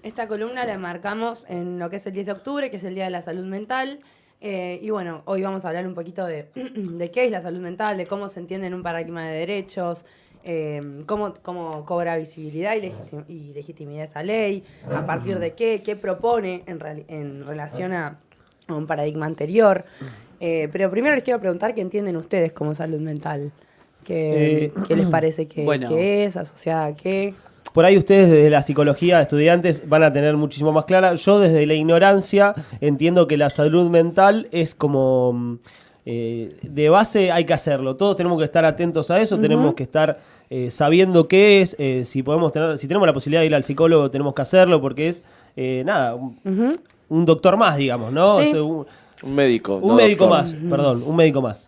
Esta columna la marcamos en lo que es el 10 de octubre, que es el Día de la Salud Mental. Y bueno, hoy vamos a hablar un poquito de qué es la salud mental, de cómo se entiende en un paradigma de derechos, cómo cobra visibilidad y legitimidad esa ley, a partir de qué propone en relación a un paradigma anterior. Pero primero les quiero preguntar qué entienden ustedes como salud mental. ¿Qué les parece que es? ¿Asociada a qué? Por ahí ustedes desde la psicología de estudiantes van a tener muchísimo más clara. Yo desde la ignorancia entiendo que la salud mental es como... de base hay que hacerlo. Todos tenemos que estar atentos a eso, tenemos que estar sabiendo qué es. Si tenemos la posibilidad de ir al psicólogo, tenemos que hacerlo porque es un doctor más, digamos, ¿no? Sí. O sea, Un médico. un médico más, perdón, un médico más.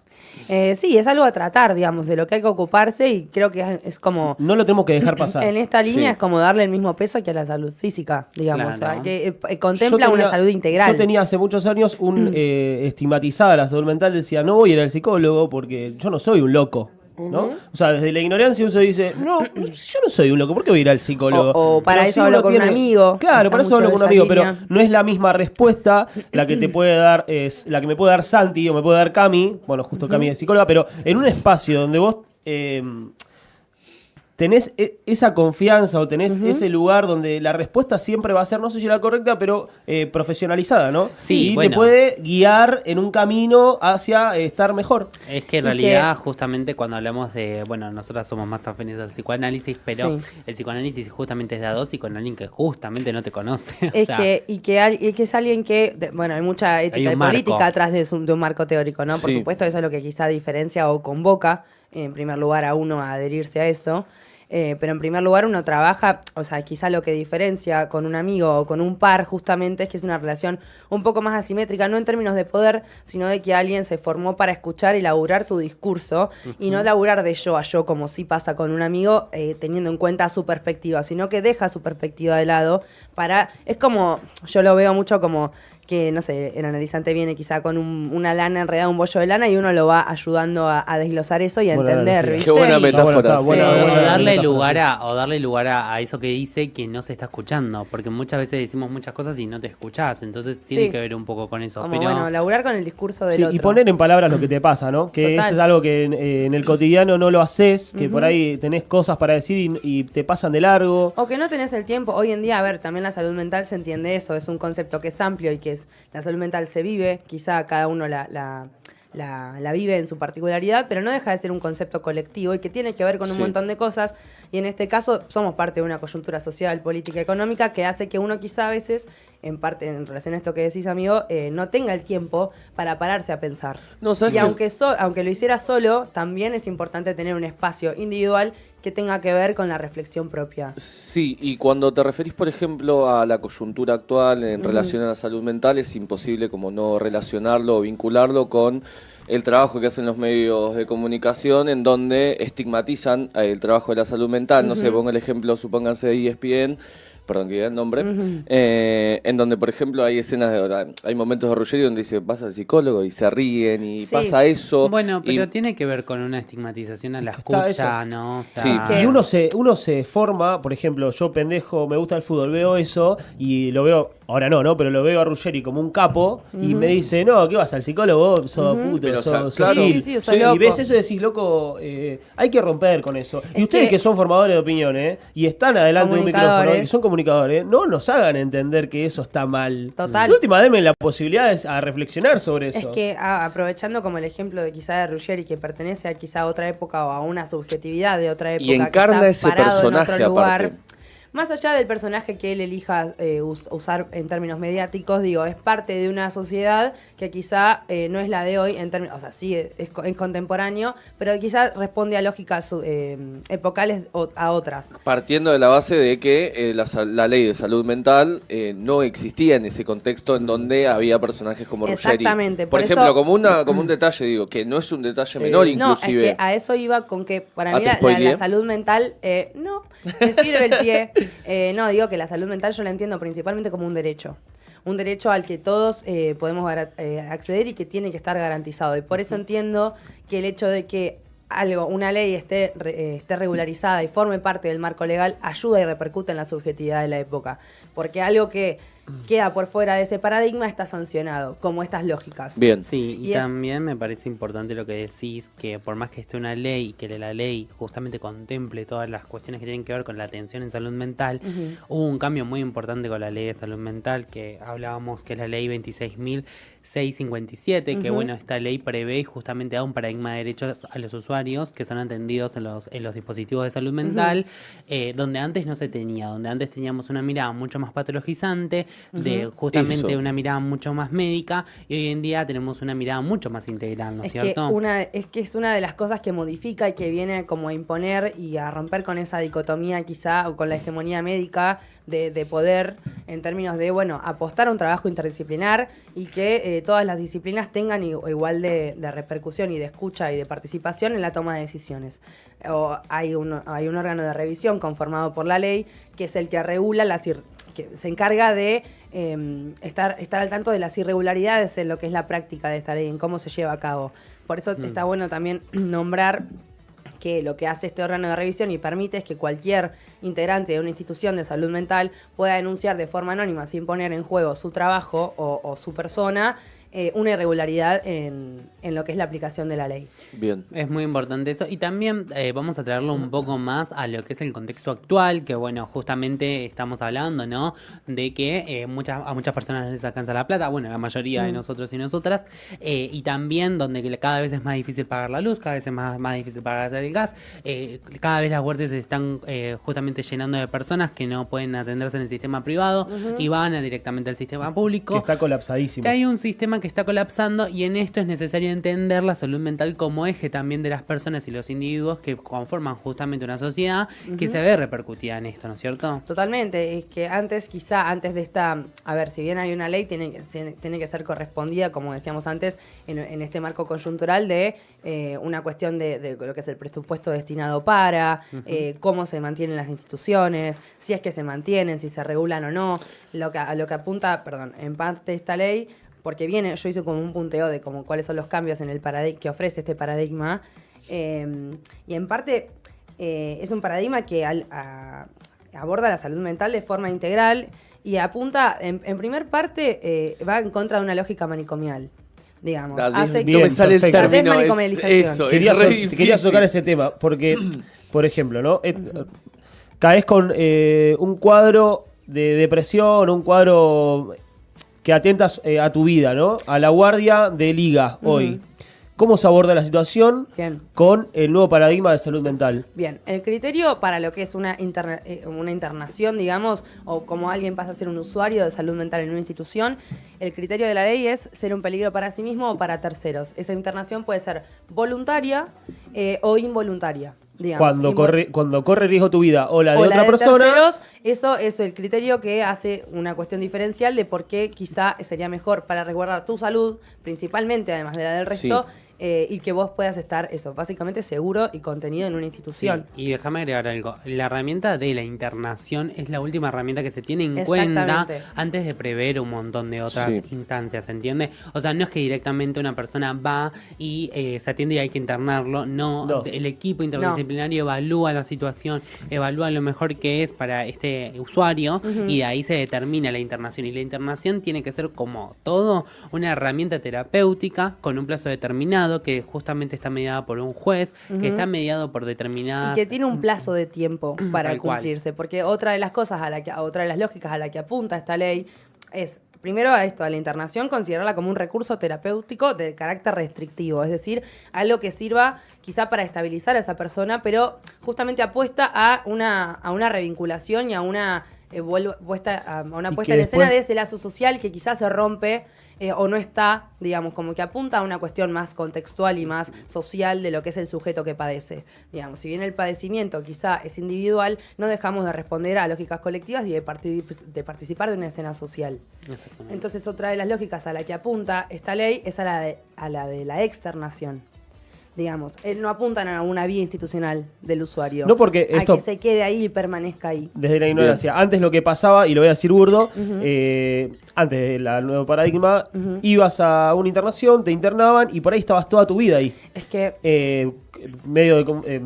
Sí, es algo a tratar, digamos, de lo que hay que ocuparse y creo que es como... No lo tenemos que dejar pasar. En esta línea Sí. es como darle el mismo peso que a la salud física, digamos, Claro. o sea, que contempla una salud integral. Yo tenía hace muchos años estigmatizada la salud mental, decía, no voy a ir al psicólogo porque yo no soy un loco, ¿no? O sea, desde la ignorancia uno dice, no, yo no soy un loco, ¿por qué voy a ir al psicólogo? O para Pero eso sí hablo uno con un amigo. Claro, Está para eso mucho hablo de con un esa amigo, pero línea. no es la misma respuesta la que te puede dar, la que me puede dar Santi o me puede dar Cami, bueno, justo Cami es psicóloga, pero en un espacio donde vos... tenés esa confianza o tenés ese lugar donde la respuesta siempre va a ser, no sé si la correcta, pero profesionalizada, ¿no? Sí, y bueno. te puede guiar en un camino hacia estar mejor. Es que en Y realidad, justamente cuando hablamos de, bueno, nosotras somos más afines al psicoanálisis, pero Sí. el psicoanálisis justamente es dado y con alguien que justamente no te conoce. O Es sea, que es alguien que, bueno, hay mucha ética Hay y un marco. política atrás de un marco teórico, ¿no? Por Sí. supuesto, eso es lo que quizá diferencia o convoca, en primer lugar, a uno a adherirse a eso. Pero en primer lugar uno trabaja, o sea, quizá lo que diferencia con un amigo o con un par justamente es que es una relación un poco más asimétrica, no en términos de poder, sino de que alguien se formó para escuchar y laburar tu discurso y no laburar de yo a yo como sí pasa con un amigo, teniendo en cuenta su perspectiva, sino que deja su perspectiva de lado es como, yo lo veo mucho como que, no sé, el analizante viene quizá con una lana enredada, un bollo de lana, y uno lo va ayudando a desglosar eso y a Buena entender, analogía. ¿viste? Qué buena Y- metáfora. Está buena, Sí. o buena darle metáfora, lugar a eso que dice que no se está escuchando, porque muchas veces decimos muchas cosas y no te escuchás, entonces tiene Sí. que ver un poco con eso. Como, Pero bueno, laburar con el discurso del Sí, otro. y poner en palabras lo que te pasa, ¿no? Que Total. eso es algo que en el cotidiano no lo haces, que por ahí tenés cosas para decir y te pasan de largo. O que no tenés el tiempo. Hoy en día, a ver, también la salud mental se entiende eso, es un concepto que es amplio y que la salud mental se vive, quizá cada uno la vive en su particularidad, pero no deja de ser un concepto colectivo y que tiene que ver con un Sí. montón de cosas. Y en este caso somos parte de una coyuntura social, política, económica que hace que uno quizá a veces, en parte en relación a esto que decís, amigo, no tenga el tiempo para pararse a pensar. No, ¿sabes Y qué? aunque lo hiciera solo, también es importante tener un espacio individual que tenga que ver con la reflexión propia. Sí, y cuando te referís, por ejemplo, a la coyuntura actual en relación a la salud mental, es imposible como no relacionarlo o vincularlo con el trabajo que hacen los medios de comunicación en donde estigmatizan el trabajo de la salud mental. No sé, pongo el ejemplo, supónganse ESPN, perdón que diga el nombre, en donde, por ejemplo, hay escenas, hay momentos de Ruggeri donde dice, vas al psicólogo y se ríen y Sí. pasa eso. bueno, pero y- tiene que ver con una estigmatización a la Está escucha, eso. ¿no? O sea, Sí. Que- Y uno se forma, por ejemplo, yo pendejo, me gusta el fútbol, veo eso y lo veo, ahora no, pero lo veo a Ruggeri como un capo y me dice, no, ¿qué vas al psicólogo? Vos sos puto, Pero, o sea, sos claro. gil". Sí, sos loco. Y ves eso y decís, loco, hay que romper con eso. Y Es ustedes que- que son formadores de opinión, y están adelante de un micrófono Comunicadores. y son comunicadores, no nos hagan entender que eso está mal. Total. De última, denme la posibilidad a reflexionar sobre eso. Es que aprovechando como el ejemplo de quizá de Ruggeri, que pertenece a quizá otra época o a una subjetividad de otra época, Y encarna que ese está parado en personaje otro lugar, aparte. más allá del personaje que él elija usar en términos mediáticos, digo, es parte de una sociedad que quizá no es la de hoy, en términos, o sea, sí es contemporáneo, pero quizá responde a lógicas epocales a otras. Partiendo de la base de que la ley de salud mental no existía en ese contexto en donde había personajes como Ruggeri. Exactamente, Por por ejemplo, eso- como un detalle, digo, que no es un detalle menor No, es inclusive. que a eso iba con que para Ah, mí ¿te spoileé? la salud mental, no, me sirve el pie. No, digo que la salud mental yo la entiendo principalmente como un derecho. Un derecho al que todos podemos acceder y que tiene que estar garantizado. Y por eso entiendo que el hecho de que una ley esté regularizada y forme parte del marco legal, ayuda y repercute en la subjetividad de la época. Porque algo que queda por fuera de ese paradigma está sancionado, como estas lógicas. Bien. Sí, y Y también me parece importante lo que decís, que por más que esté una ley y que la ley justamente contemple todas las cuestiones que tienen que ver con la atención en salud mental, hubo un cambio muy importante con la ley de salud mental, que hablábamos que es la ley 26.657, que bueno, esta ley prevé y justamente da un paradigma de derechos a los usuarios que son atendidos en los dispositivos de salud mental, donde antes no se tenía, donde antes teníamos una mirada mucho más patologizante, de justamente Eso. una mirada mucho más médica, y hoy en día tenemos una mirada mucho más integral, ¿no es Es cierto? que es una de las cosas que modifica y que viene como a imponer y a romper con esa dicotomía quizá, o con la hegemonía médica de poder, en términos de, bueno, apostar a un trabajo interdisciplinar y que todas las disciplinas tengan igual de repercusión y de escucha y de participación en la toma de decisiones. Hay un órgano de revisión conformado por la ley que es el que regula que se encarga de estar al tanto de las irregularidades en lo que es la práctica de esta ley, en cómo se lleva a cabo. Por eso está bueno también nombrar que lo que hace este órgano de revisión y permite es que cualquier integrante de una institución de salud mental pueda denunciar de forma anónima, sin poner en juego su trabajo o su persona, una irregularidad en lo que es la aplicación de la ley. Bien. Es muy importante eso. Y también vamos a traerlo un poco más a lo que es el contexto actual, que bueno, justamente estamos hablando, ¿no? De que a muchas personas les alcanza la plata, bueno, la mayoría de nosotros y nosotras, y también donde cada vez es más difícil pagar la luz, cada vez es más difícil pagar el gas, cada vez las huertas se están justamente llenando de personas que no pueden atenderse en el sistema privado y van directamente al sistema público. Que está colapsadísimo. Que hay un sistema que está colapsando, y en esto es necesario entender la salud mental como eje también de las personas y los individuos que conforman justamente una sociedad que se ve repercutida en esto, ¿no es cierto? Totalmente, es que antes de esta, a ver, si bien hay una ley, tiene que ser correspondida, como decíamos antes, en este marco coyuntural de una cuestión de lo que es el presupuesto destinado para, cómo se mantienen las instituciones, si es que se mantienen, si se regulan o no, a lo que apunta, en parte esta ley, porque yo hice como un punteo de como cuáles son los cambios en el paradigma que ofrece este paradigma, y en parte es un paradigma que aborda la salud mental de forma integral y apunta, en primer parte, va en contra de una lógica manicomial, digamos. Hace bien, no me sale el perfecto. término. Desmanicomalización. Eso, Quería es re difícil. quería tocar ese tema, porque, por ejemplo, ¿no? Caes con un cuadro de depresión, un cuadro que atentas a tu vida, ¿no? A la guardia de liga hoy. ¿Cómo se aborda la situación Bien. con el nuevo paradigma de salud mental? Bien, el criterio para lo que es una internación, digamos, o como alguien pasa a ser un usuario de salud mental en una institución, el criterio de la ley es ser un peligro para sí mismo o para terceros. Esa internación puede ser voluntaria o involuntaria. Digamos, Cuando corre riesgo tu vida o la de o otra la de persona. terceros, eso es el criterio que hace una cuestión diferencial de por qué quizá sería mejor para resguardar tu salud, principalmente, además de la del resto, y que vos puedas estar, básicamente seguro y contenido en una institución. Sí, y déjame agregar algo. La herramienta de la internación es la última herramienta que se tiene en cuenta antes de prever un montón de otras instancias, ¿entiendes? O sea, no es que directamente una persona va y se atiende y hay que internarlo. No. El equipo interdisciplinario evalúa la situación, evalúa lo mejor que es para este usuario y de ahí se determina la internación. Y la internación tiene que ser, como todo, una herramienta terapéutica con un plazo determinado, que justamente está mediada por un juez, que está mediado por determinadas... Y que tiene un plazo de tiempo para Tal cual. cumplirse, porque otra de las cosas otra de las lógicas a la que apunta esta ley es, primero, a la internación, considerarla como un recurso terapéutico de carácter restrictivo, es decir, algo que sirva quizá para estabilizar a esa persona, pero justamente apuesta a una revinculación y a una puesta en escena de ese lazo social que quizás se rompe o no está, digamos, como que apunta a una cuestión más contextual y más social de lo que es el sujeto que padece. Digamos, si bien el padecimiento quizá es individual, no dejamos de responder a lógicas colectivas y de participar de una escena social. Exactamente. Entonces, otra de las lógicas a la que apunta esta ley es a la de la externación. digamos, no apuntan a una vía institucional del usuario. No, porque esto, a que se quede ahí y permanezca ahí. desde la ignorancia. Antes lo que pasaba, y lo voy a decir burdo, antes del nuevo paradigma, ibas a una internación, te internaban y por ahí estabas toda tu vida ahí. Es que... medio de...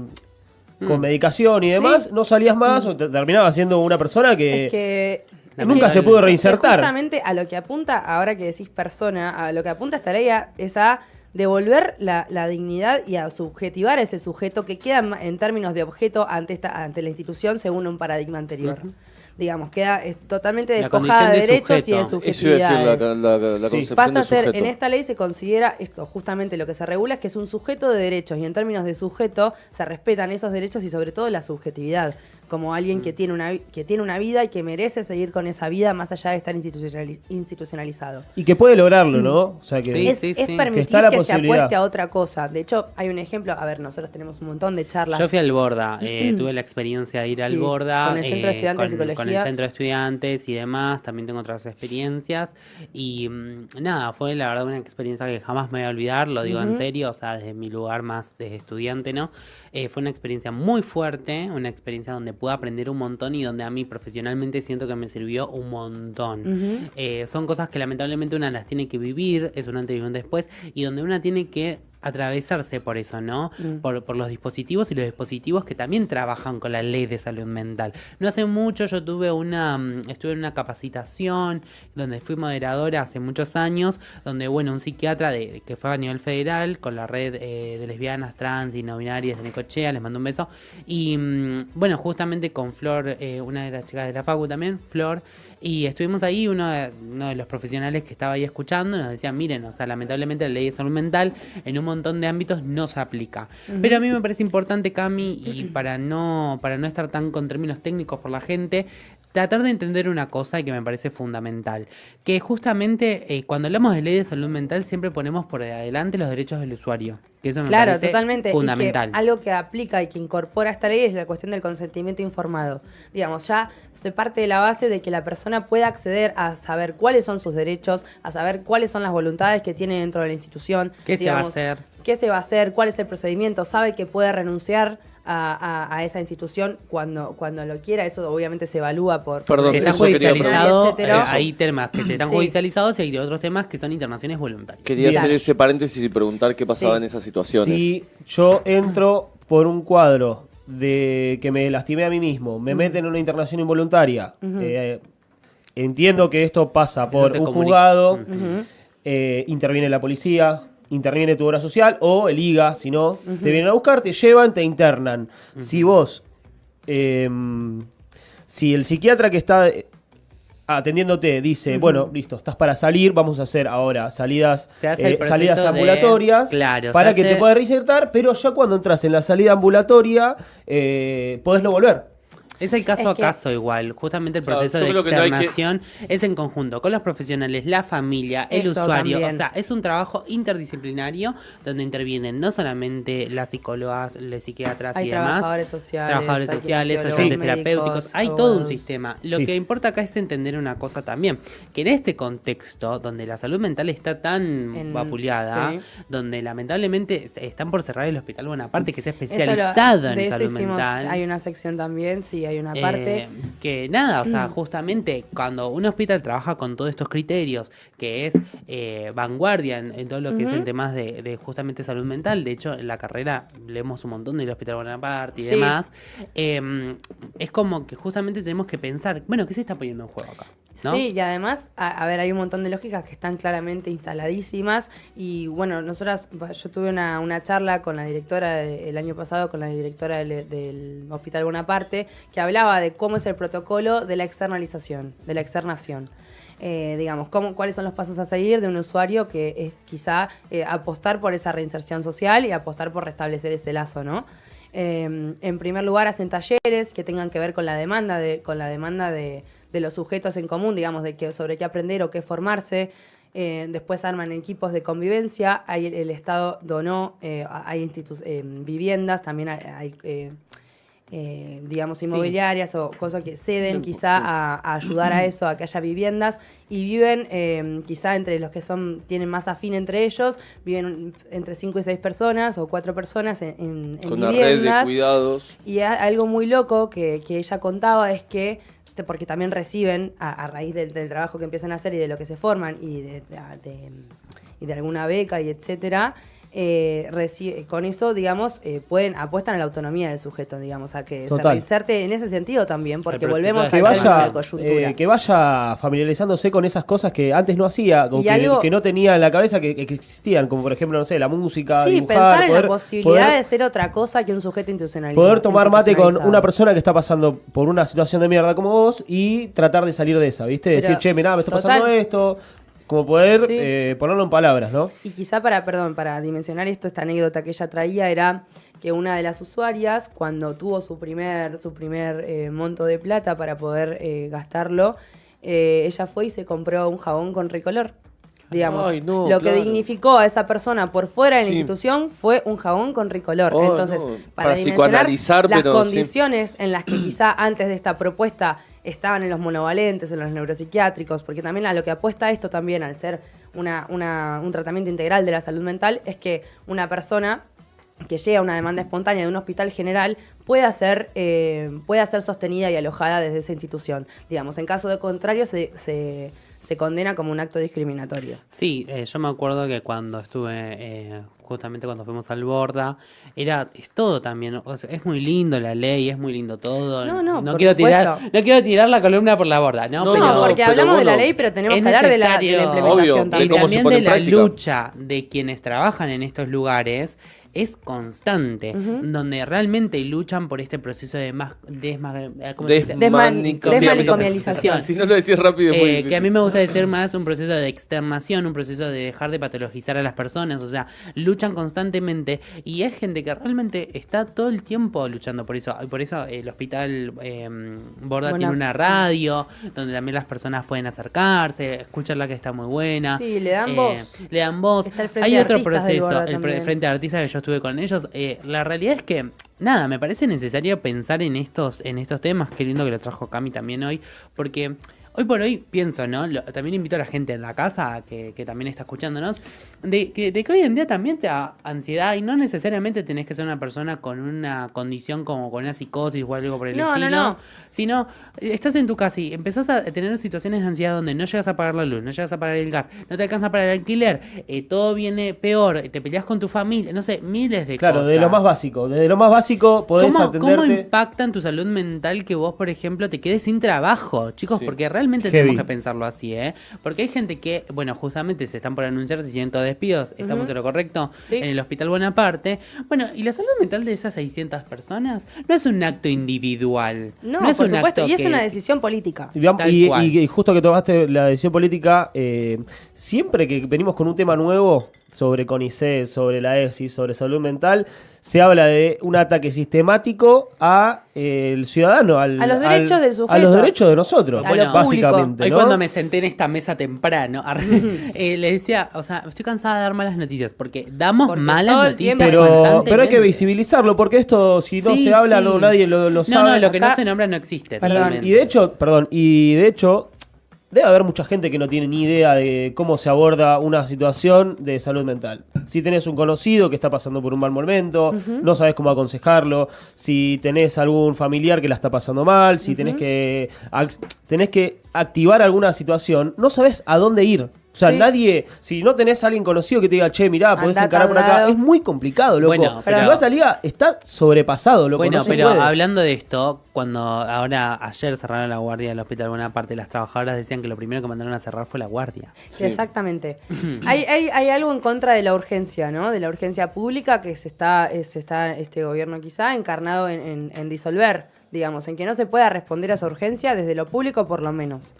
con medicación y demás, no salías más o terminabas siendo una persona que nunca se pudo reinsertar. Justamente a lo que apunta, ahora que decís persona, a lo que apunta esta ley es a devolver la dignidad y a subjetivar a ese sujeto que queda en términos de objeto ante la institución según un paradigma anterior. Digamos, queda totalmente despojada de derechos y de subjetividades. Eso iba a decir la concepción Pasa a de ser, sujeto. en esta ley se considera esto, justamente lo que se regula es que es un sujeto de derechos y en términos de sujeto se respetan esos derechos y sobre todo la subjetividad, como alguien que tiene una vida y que merece seguir con esa vida más allá de estar institucionalizado. Y que puede lograrlo, ¿no? O sea, que Sí. Es permitir está la que se posibilidad. apueste a otra cosa. De hecho, hay un ejemplo, a ver, nosotros tenemos un montón de charlas. Yo fui al Borda, tuve la experiencia de ir al Sí, Borda. con el Centro de Estudiantes de Psicología. Con el Centro de Estudiantes y demás, también tengo otras experiencias. Y nada, fue la verdad una experiencia que jamás me voy a olvidar, lo digo en serio, o sea, desde mi lugar más de estudiante, ¿no? Fue una experiencia muy fuerte, una experiencia donde pude aprender un montón y donde a mí profesionalmente siento que me sirvió un montón. Son cosas que lamentablemente una las tiene que vivir, es un antes y un después, y donde una tiene que atravesarse por eso, ¿no? Por los dispositivos y los dispositivos que también trabajan con la ley de salud mental. No hace mucho yo estuve en una capacitación donde fui moderadora hace muchos años, donde, bueno, un psiquiatra que fue a nivel federal con la red de lesbianas, trans y no binarias de Necochea, les mando un beso, y bueno, justamente con Flor, una de las chicas de la Facu también, Flor, y estuvimos ahí, uno de los profesionales que estaba ahí escuchando nos decía, miren, o sea, lamentablemente la ley de salud mental en un montón de ámbitos no se aplica. Pero a mí me parece importante, Cami, y para no estar tan con términos técnicos por la gente, tratar de entender una cosa que me parece fundamental, que justamente cuando hablamos de ley de salud mental siempre ponemos por adelante los derechos del usuario, que eso me Claro, parece totalmente. fundamental. Y que algo que aplica y que incorpora esta ley es la cuestión del consentimiento informado. Digamos, ya se parte de la base de que la persona pueda acceder a saber cuáles son sus derechos, a saber cuáles son las voluntades que tiene dentro de la institución. ¿Qué se va a hacer? ¿Qué se va a hacer? ¿Cuál es el procedimiento? Sabe que puede renunciar a esa institución cuando lo quiera. Eso obviamente se evalúa por... Perdón, Que está eso quería judicializado, etcétera. hay temas que están Sí. judicializados y hay otros temas que son internaciones voluntarias. Quería Bien. hacer ese paréntesis y preguntar qué pasaba Sí. en esas situaciones. Si yo entro por un cuadro de que me lastimé a mí mismo, me meten en una internación involuntaria, entiendo que esto pasa por se un comunica. juzgado, interviene la policía, interviene tu obra social o el IGA, si no, te vienen a buscar, te llevan, te internan. Si vos, si el psiquiatra que está atendiéndote dice, bueno, listo, estás para salir, vamos a hacer ahora salidas, Se hace el proceso salidas de- ambulatorias claro, para se que hace- te puedas reinsertar, pero ya cuando entras en la salida ambulatoria, podés no volver. Es el caso Es a que- caso igual. Justamente el Claro, proceso yo de creo que no hay que- externación es en conjunto con los profesionales, la familia, el Eso usuario. también. O sea, es un trabajo interdisciplinario donde intervienen no solamente las psicólogas, los psiquiatras Hay y demás. trabajadores sociales, Trabajadores hay sociales, kinesiólogos, ayudantes médicos, terapéuticos. Hay todo un abogados. sistema. Lo Sí. que importa acá es entender una cosa también. Que en este contexto, donde la salud mental está tan vapuleada, sí. donde lamentablemente están por cerrar el Hospital Bonaparte, que es Eso especializado de en eso salud hicimos, mental. hay una sección también, sí, hay una parte. Que nada, o sea, justamente cuando un hospital trabaja con todos estos criterios, que es vanguardia en todo lo que es en temas de justamente salud mental, de hecho en la carrera leemos un montón del Hospital Bonaparte y Sí. demás, es como que justamente tenemos que pensar, bueno, ¿qué se está poniendo en juego acá? ¿No? Sí, y además, a ver, hay un montón de lógicas que están claramente instaladísimas y bueno, yo tuve una charla con la directora el año pasado, con la directora del Hospital Bonaparte, que hablaba de cómo es el protocolo de la externalización, de la externación. Digamos, cuáles son los pasos a seguir de un usuario que es quizá apostar por esa reinserción social y apostar por restablecer ese lazo, ¿no? En primer lugar, hacen talleres que tengan que ver con la demanda de los sujetos en común, digamos, sobre qué aprender o qué formarse. Después arman equipos de convivencia. El Estado donó, hay viviendas, también hay digamos, inmobiliarias o cosas que ceden quizá a ayudar a eso, a que haya viviendas, y viven quizá entre los que tienen más afín entre ellos, viven entre 5 y 6 personas o 4 personas en con viviendas. una red de cuidados. Y algo muy loco que ella contaba es que, porque también reciben, a raíz del trabajo que empiezan a hacer y de lo que se forman y de alguna beca y etcétera, con eso, digamos, apuestan a la autonomía del sujeto, digamos, a que se reinserte en ese sentido también, porque volvemos a la coyuntura. Que vaya familiarizándose con esas cosas que antes no hacía, o que no tenía en la cabeza que existían, como por ejemplo, no sé, la música, sí, dibujar, pensar en la posibilidad de ser otra cosa que un sujeto institucionalizado. Poder tomar mate con una persona que está pasando por una situación de mierda como vos y tratar de salir de esa, ¿viste? Decir, che, mirá, me está pasando esto. Como poder ponerlo en palabras, ¿no? Y quizá para dimensionar esta anécdota que ella traía era que una de las usuarias, cuando tuvo su primer monto de plata para poder gastarlo, ella fue y se compró un jabón con Ricolor. Digamos, lo que dignificó a esa persona por fuera de la institución fue un jabón con Ricolor. Entonces, para dimensionar las condiciones en las que quizá antes de esta propuesta estaban en los monovalentes, en los neuropsiquiátricos, porque también a lo que apuesta esto también, al ser un tratamiento integral de la salud mental, es que una persona que llega a una demanda espontánea de un hospital general pueda ser sostenida y alojada desde esa institución. Digamos, en caso de contrario se condena como un acto discriminatorio. Sí, yo me acuerdo que cuando estuve, justamente cuando fuimos al Borda, es todo también, o sea, es muy lindo la ley, es muy lindo todo. No quiero tirar la columna por la borda, ¿no? Porque hablamos de la ley, pero tenemos que hablar de la implementación también. Y también de la lucha de quienes trabajan en estos lugares. Es constante, donde realmente luchan por este proceso de desmanicomialización. Si no lo decís rápido, que a mí me gusta decir más un proceso de externación, un proceso de dejar de patologizar a las personas, o sea, luchan constantemente y es gente que realmente está todo el tiempo luchando por eso. Por eso el hospital Borda tiene una radio donde también las personas pueden acercarse, escucharla, que está muy buena. Sí, le dan voz. Está el Frente Hay otro proceso, el Frente de Artistas, que yo estuve con ellos. La realidad es que, nada, me parece necesario pensar en estos temas. Qué lindo que lo trajo Cami también hoy, porque hoy por hoy pienso, ¿no? También invito a la gente en la casa que también está escuchándonos, de que hoy en día también te da ansiedad y no necesariamente tenés que ser una persona con una condición como con una psicosis o algo por el estilo. No. Sino, estás en tu casa y empezás a tener situaciones de ansiedad donde no llegas a pagar la luz, no llegas a pagar el gas, no te alcanza para el alquiler, todo viene peor, te peleas con tu familia, no sé, miles de cosas. Claro, desde lo más básico podés atenderte. ¿Cómo impacta en tu salud mental que vos, por ejemplo, te quedes sin trabajo? Chicos, porque realmente tenemos que pensarlo así, porque hay gente que, bueno, justamente se están por anunciar 600 despidos, estamos en lo correcto, en el Hospital Bonaparte. Bueno, y la salud mental de esas 600 personas no es un acto individual. No es un acto, y es una decisión política. Y justo que tomaste la decisión política, siempre que venimos con un tema nuevo sobre CONICET, sobre la ESI, sobre salud mental, se habla de un ataque sistemático a el ciudadano, a los derechos del sujeto, a los derechos de nosotros, básicamente. Hoy cuando me senté en esta mesa temprano, le decía, o sea, estoy cansada de dar malas noticias, porque malas noticias pero hay que visibilizarlo, porque esto, si no se habla, nadie lo sabe. No, lo que no se nombra no existe. Y de hecho, debe haber mucha gente que no tiene ni idea de cómo se aborda una situación de salud mental. Si tenés un conocido que está pasando por un mal momento, no sabés cómo aconsejarlo, si tenés algún familiar que la está pasando mal, si tenés que activar alguna situación, no sabés a dónde ir. O sea, nadie, si no tenés a alguien conocido que te diga, che, mirá, podés encarar por acá, es muy complicado, loco. Bueno, pero si vas a liga, está sobrepasado, loco. Bueno, pero hablando de esto, ayer cerraron la guardia del Hospital Bonaparte, las trabajadoras decían que lo primero que mandaron a cerrar fue la guardia. Sí. Exactamente. hay algo en contra de la urgencia, ¿no? De la urgencia pública que se está este gobierno quizá encarnado en disolver, digamos, en que no se pueda responder a esa urgencia desde lo público por lo menos.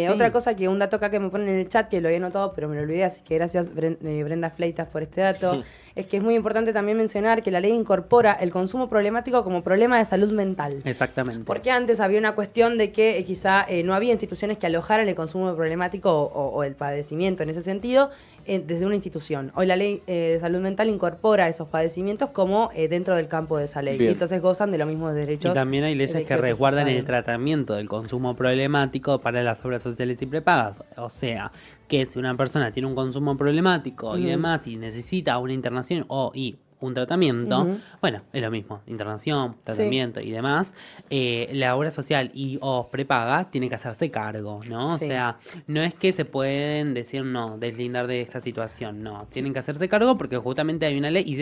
Otra cosa un dato acá que me ponen en el chat, que lo había notado, pero me lo olvidé, así que gracias Brenda Fleitas por este dato. es que es muy importante también mencionar que la ley incorpora el consumo problemático como problema de salud mental. Exactamente. Porque antes había una cuestión de que quizá no había instituciones que alojaran el consumo problemático o el padecimiento en ese sentido desde una institución. Hoy la ley de salud mental incorpora esos padecimientos como dentro del campo de esa ley. Bien. Y entonces gozan de los mismos derechos. Y también hay leyes que resguardan el tratamiento del consumo problemático para las obras sociales y prepagas. O sea, que si una persona tiene un consumo problemático y demás y necesita una internación y un tratamiento, bueno, es lo mismo, internación, tratamiento y demás, la obra social o prepaga tiene que hacerse cargo, ¿no? Sí. O sea, no es que se pueden decir no, deslindar de esta situación, no, tienen que hacerse cargo porque justamente hay una ley y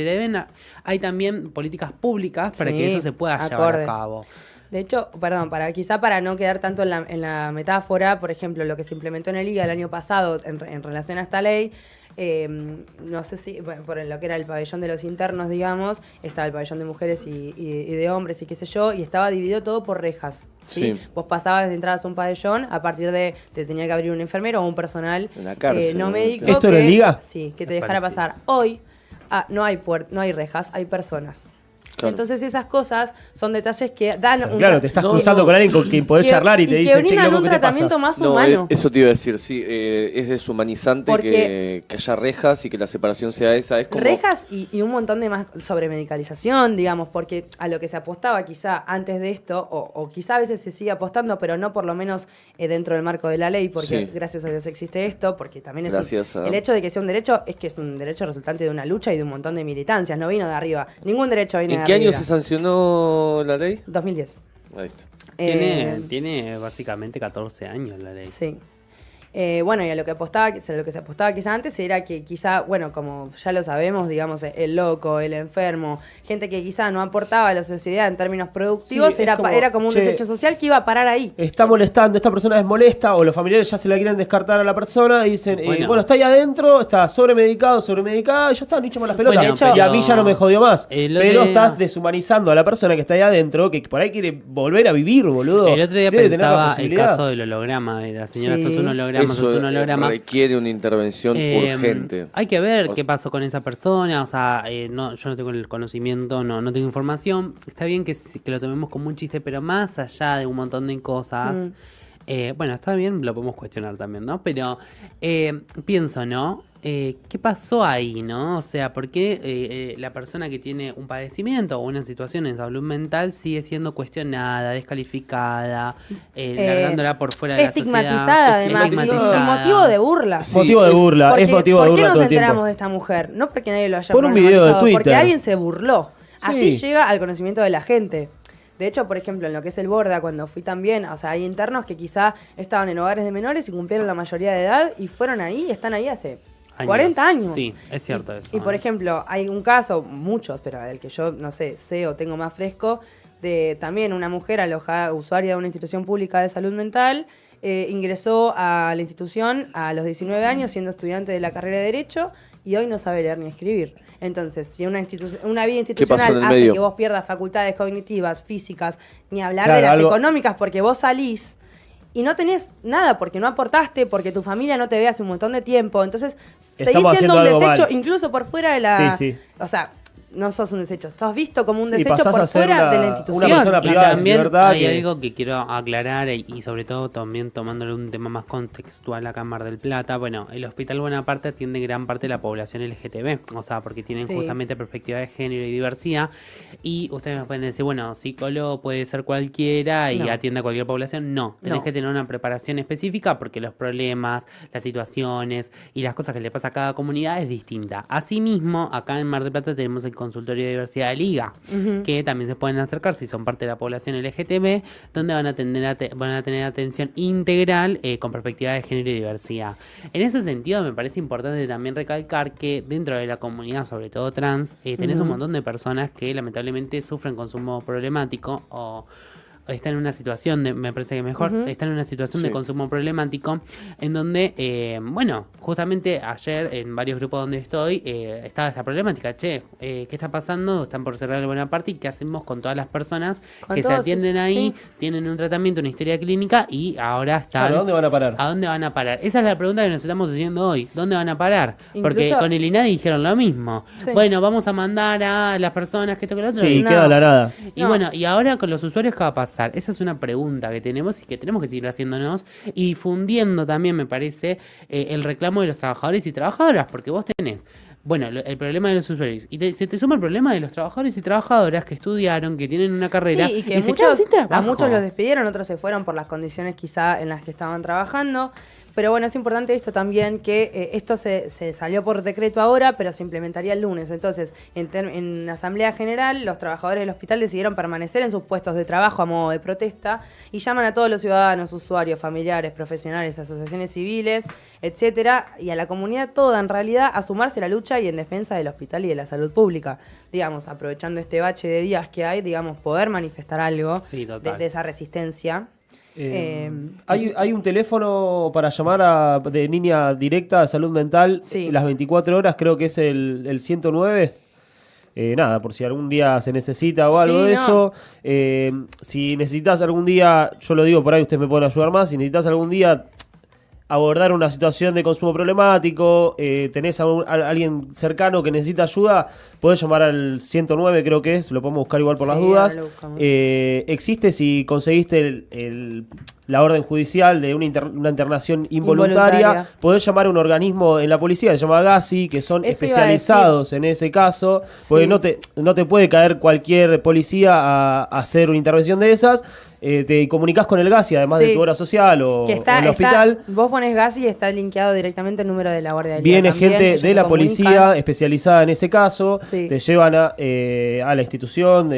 hay también políticas públicas para que eso se pueda llevar a cabo. De hecho, perdón, para no quedar tanto en la metáfora, por ejemplo, lo que se implementó en el IGA el año pasado en relación a esta ley, no sé si, bueno, por lo que era el pabellón de los internos, digamos, estaba el pabellón de mujeres y de hombres y qué sé yo, y estaba dividido todo por rejas. ¿Sí? Vos pasabas de entradas a un pabellón, a partir de te tenía que abrir un enfermero o un personal no médico. ¿Esto era el IGA? Sí, que te dejara pasar. Hoy no hay rejas, hay personas. Claro. Entonces esas cosas son detalles que dan Claro, te estás cruzando con alguien con quien podés charlar y te dice, che, loco, un ¿qué te pasa? tratamiento más humano. Eso te iba a decir, sí, es deshumanizante que haya rejas y que la separación sea esa. Es como... Rejas y un montón de más sobre medicalización, digamos, porque a lo que se apostaba quizá antes de esto, o quizá a veces se sigue apostando, pero no por lo menos dentro del marco de la ley, porque gracias a Dios existe esto, porque también es el hecho de que sea un derecho, es que es un derecho resultante de una lucha y de un montón de militancias, no vino de arriba, ningún derecho viene de arriba. ¿En qué año se sancionó la ley? 2010. Ahí está. Tiene básicamente 14 años la ley. Sí. Bueno, y a lo que se apostaba quizá antes era que quizá, bueno, como ya lo sabemos, digamos, el loco, el enfermo, gente que quizá no aportaba a la sociedad en términos productivos, era como un desecho social que iba a parar ahí. Está molestando, esta persona es molesta, o los familiares ya se la quieren descartar a la persona y dicen, bueno, está ahí adentro, está sobremedicada, y ya está, ni echamos las pelotas. Bueno, y a mí ya no me jodió más. Pero día... estás deshumanizando a la persona que está ahí adentro, que por ahí quiere volver a vivir, boludo. El otro día pensaba el caso del holograma, de la señora sos un holograma. Eso requiere una intervención urgente. Hay que ver qué pasó con esa persona. O sea, yo no tengo el conocimiento, no tengo información. Está bien que lo tomemos como un chiste, pero más allá de un montón de cosas. Bueno, está bien, lo podemos cuestionar también, ¿no? Pero pienso, ¿no? ¿Qué pasó ahí, no? O sea, ¿por qué la persona que tiene un padecimiento o una situación en salud mental sigue siendo cuestionada, descalificada, largándola por fuera de la sociedad? Además, motivo de burla. Sí, motivo de burla, es motivo de burla todo el tiempo. ¿Por qué nos enteramos de esta mujer? No porque nadie lo haya por un video de Twitter. Porque alguien se burló. Así llega al conocimiento de la gente. De hecho, por ejemplo, en lo que es el Borda, cuando fui también, o sea, hay internos que quizá estaban en hogares de menores y cumplieron la mayoría de edad y fueron ahí y están ahí hace 40 años. Sí, es cierto eso. Y por ejemplo, hay un caso, muchos, pero el que yo, no sé o tengo más fresco, de también una mujer alojada, usuaria de una institución pública de salud mental, ingresó a la institución a los 19 años siendo estudiante de la carrera de Derecho y hoy no sabe leer ni escribir. Entonces, si una vida institucional hace que vos pierdas facultades cognitivas, físicas, ni hablar de las económicas, porque vos salís y no tenés nada, porque no aportaste, porque tu familia no te ve hace un montón de tiempo, entonces seguís siendo un desecho, incluso por fuera de la... O sea, no sos un desecho, sos visto como un desecho por fuera de la institución. Una persona privada, y también libertad, hay algo que quiero aclarar y sobre todo también tomándole un tema más contextual a Mar del Plata. Bueno, el Hospital Bonaparte atiende gran parte de la población LGTB, o sea, porque tienen justamente perspectiva de género y diversidad. Y ustedes me pueden decir, bueno, psicólogo puede ser cualquiera y atiende a cualquier población. No, tenés que tener una preparación específica porque los problemas, las situaciones y las cosas que le pasa a cada comunidad es distinta. Asimismo, acá en Mar del Plata tenemos el consultorio de diversidad de Liga, que también se pueden acercar si son parte de la población LGTB, donde van a tener atención integral con perspectiva de género y diversidad. En ese sentido, me parece importante también recalcar que dentro de la comunidad, sobre todo trans, tenés un montón de personas que lamentablemente sufren consumo problemático o están en una situación me parece que mejor, están en una situación de consumo problemático, en donde, bueno, justamente ayer en varios grupos donde estoy, estaba esta problemática. Che, ¿qué está pasando? Están por cerrar la buena parte, ¿y qué hacemos con todas las personas que se atienden ahí, tienen un tratamiento, una historia clínica, y ahora están... Claro, ¿a dónde van a parar? ¿A dónde van a parar? Esa es la pregunta que nos estamos haciendo hoy. ¿Dónde van a parar? Porque con el INADI dijeron lo mismo. Bueno, vamos a mandar a las personas que esto que lo otro. Sí, queda la nada. Y bueno, y ahora con los usuarios, ¿qué va a pasar? Esa es una pregunta que tenemos y que tenemos que seguir haciéndonos y difundiendo también, me parece, el reclamo de los trabajadores y trabajadoras, porque vos tenés, bueno, el problema de los usuarios, y se te suma el problema de los trabajadores y trabajadoras que estudiaron, que tienen una carrera, y que se quedan sin trabajo. a muchos los despidieron, otros se fueron por las condiciones quizá en las que estaban trabajando. Pero bueno, es importante esto también, que esto se salió por decreto ahora, pero se implementaría el lunes. Entonces, en Asamblea General, los trabajadores del hospital decidieron permanecer en sus puestos de trabajo a modo de protesta y llaman a todos los ciudadanos, usuarios, familiares, profesionales, asociaciones civiles, etcétera, y a la comunidad toda, en realidad, a sumarse a la lucha y en defensa del hospital y de la salud pública. Digamos, aprovechando este bache de días que hay, digamos, poder manifestar algo de esa resistencia. Hay un teléfono para llamar de línea directa de salud mental las 24 horas, creo que es el 109. Nada, por si algún día se necesita o algo de eso. Si necesitas algún día, yo lo digo por ahí, ustedes me pueden ayudar más. Si necesitas algún día abordar una situación de consumo problemático, tenés a alguien cercano que necesita ayuda, podés llamar al 109, creo que es, lo podemos buscar igual por las dudas. Existe, si conseguiste la orden judicial de una internación involuntaria, podés llamar a un organismo en la policía, se llama GASI, que son especializados en ese caso, porque no te puede caer cualquier policía a hacer una intervención de esas. Te comunicás con el GASI, además de tu obra social o el hospital. Vos pones GASI y está linkeado directamente el número de la Guardia del Día. Viene gente de la policía especializada en ese caso, te llevan a la institución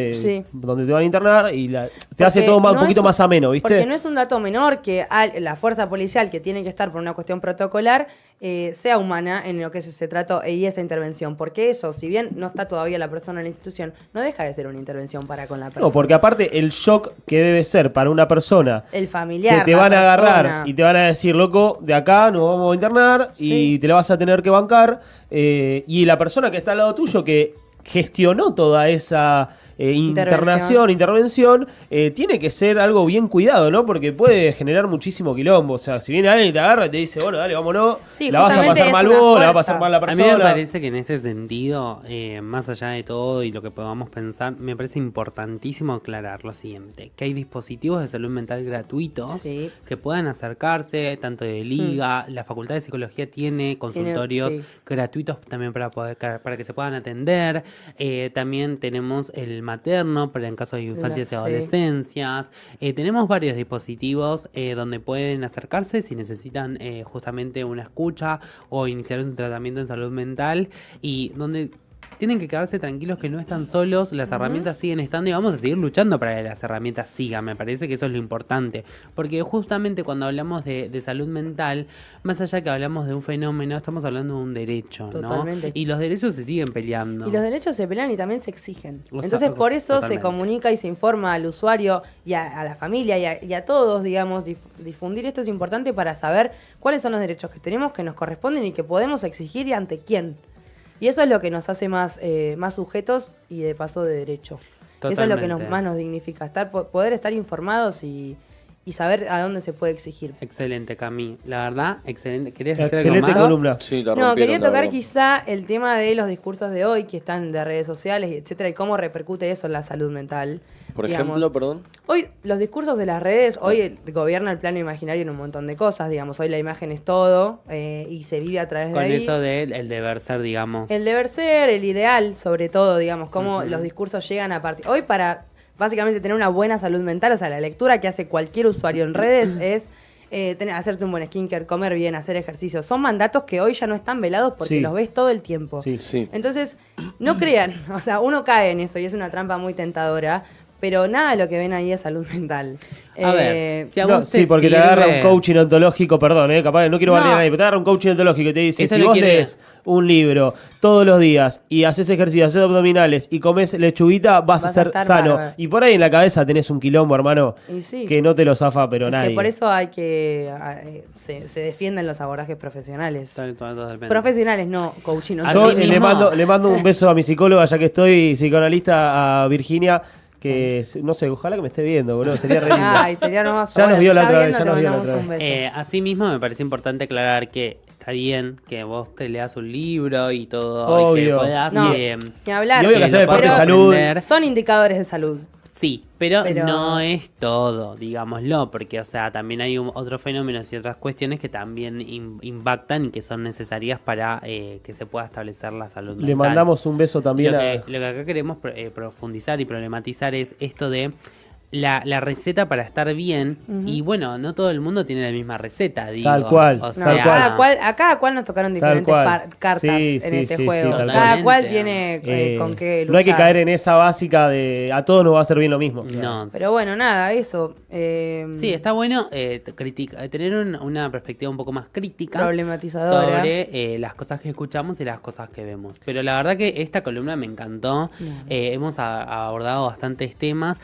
donde te van a internar y te hace todo un poquito más ameno, ¿viste? Porque no es un dato menor que la fuerza policial, que tiene que estar por una cuestión protocolar, sea humana en lo que se trató y esa intervención. Porque eso, si bien no está todavía la persona en la institución, no deja de ser una intervención para con la persona. No, porque aparte el shock que debe ser para una persona, el familiar, que te van a agarrar y te van a decir, loco, de acá nos vamos a internar y te la vas a tener que bancar, y la persona que está al lado tuyo, que gestionó toda esa intervención, tiene que ser algo bien cuidado, ¿no? Porque puede generar muchísimo quilombo. O sea, si viene alguien y te agarra y te dice, bueno, dale, vámonos, la vas a pasar mal vos, la va a pasar mal la persona. A mí me parece que en ese sentido, más allá de todo y lo que podamos pensar, me parece importantísimo aclarar lo siguiente, que hay dispositivos de salud mental gratuitos que puedan acercarse, tanto de Liga, la Facultad de Psicología tiene consultorios gratuitos también para que se puedan atender. También tenemos el materno para en caso de infancias y adolescencias. Tenemos varios dispositivos donde pueden acercarse si necesitan justamente una escucha o iniciar un tratamiento en salud mental, y donde tienen que quedarse tranquilos que no están solos, las herramientas siguen estando y vamos a seguir luchando para que las herramientas sigan. Me parece que eso es lo importante, porque justamente cuando hablamos de salud mental, más allá que hablamos de un fenómeno, estamos hablando de un derecho, totalmente, ¿no? Y los derechos se siguen peleando. Y los derechos se pelean y también se exigen. Entonces por eso se comunica y se informa al usuario y a la familia y a todos, digamos, difundir esto es importante para saber cuáles son los derechos que tenemos, que nos corresponden y que podemos exigir y ante quién. Y eso es lo que nos hace más sujetos y de paso de derecho. Totalmente. Eso es lo que más nos dignifica, poder estar informados y saber a dónde se puede exigir. Excelente, Cami. La verdad, excelente. ¿Querías decir excelente algo más? Columna. Sí, la rompieron, quería tocar quizá el tema de los discursos de hoy que están de redes sociales, etcétera, y cómo repercute eso en la salud mental. Por ejemplo, perdón. Hoy los discursos de las redes, hoy gobierna el plano imaginario en un montón de cosas, digamos. Hoy la imagen es todo y se vive a través de ahí. Con eso del deber ser, digamos. El deber ser, el ideal, sobre todo, digamos, cómo los discursos llegan a partir. Hoy para básicamente tener una buena salud mental, o sea, la lectura que hace cualquier usuario en redes es hacerte un buen skincare, comer bien, hacer ejercicio. Son mandatos que hoy ya no están velados porque los ves todo el tiempo. Sí. Entonces, no crean, o sea, uno cae en eso y es una trampa muy tentadora. pero nada de lo que ven ahí es salud mental. A ver, si a No, vos te sí, porque te sirve- agarra un coaching ontológico, perdón, capaz, no quiero No. bardear a nadie, pero te agarra un coaching ontológico y te dice, Eso si lo vos quiere- lees un libro todos los días y haces ejercicio, haces abdominales y comes lechuguita, vas a ser estar sano. bárbaro. Y por ahí en la cabeza tenés un quilombo, hermano, Y sí. que no te lo zafa, pero Es nadie. que por eso hay que se defienden los abordajes profesionales. Totalmente. Profesionales, no coaching. Así Yo mismo- le mando un beso a mi psicóloga, ya que estoy psicoanalista, a Virginia, que no sé, ojalá que me esté viendo, boludo, sería re lindo. Ay, sería hermoso. Ya nos vio la está otra vez, viendo, ya te nos vio la mandamos otra un beso. Asimismo, me parece importante aclarar que está bien que vos te leas un libro y todo, y Obvio. que puedas... No, eh, ni hablar. Y obvio que hacer lo deporte puedas es salud. aprender. Son indicadores de salud. Sí, pero Pero- no es todo, digámoslo, porque, o sea, también hay otros fenómenos y otras cuestiones que también impactan y que son necesarias para que se pueda establecer la salud mental. Le mandamos un beso también Lo a... que acá queremos profundizar y problematizar es esto de la receta para estar bien. Y bueno, no todo el mundo tiene la misma receta, digo. Tal cual, O tal sea, cual. A cada cual nos tocaron Tal diferentes cual. cartas Sí, en sí, este sí, juego. sí, tal Cada cual. cual tiene con qué luchar. No hay que caer en esa básica de a todos nos va a hacer bien lo mismo. O sea, No. Pero bueno, nada, eso. Sí, está bueno tener una perspectiva un poco más crítica Problematizadora. sobre las cosas que escuchamos y las cosas que vemos. Pero la verdad que esta columna me encantó. Hemos abordado bastantes temas.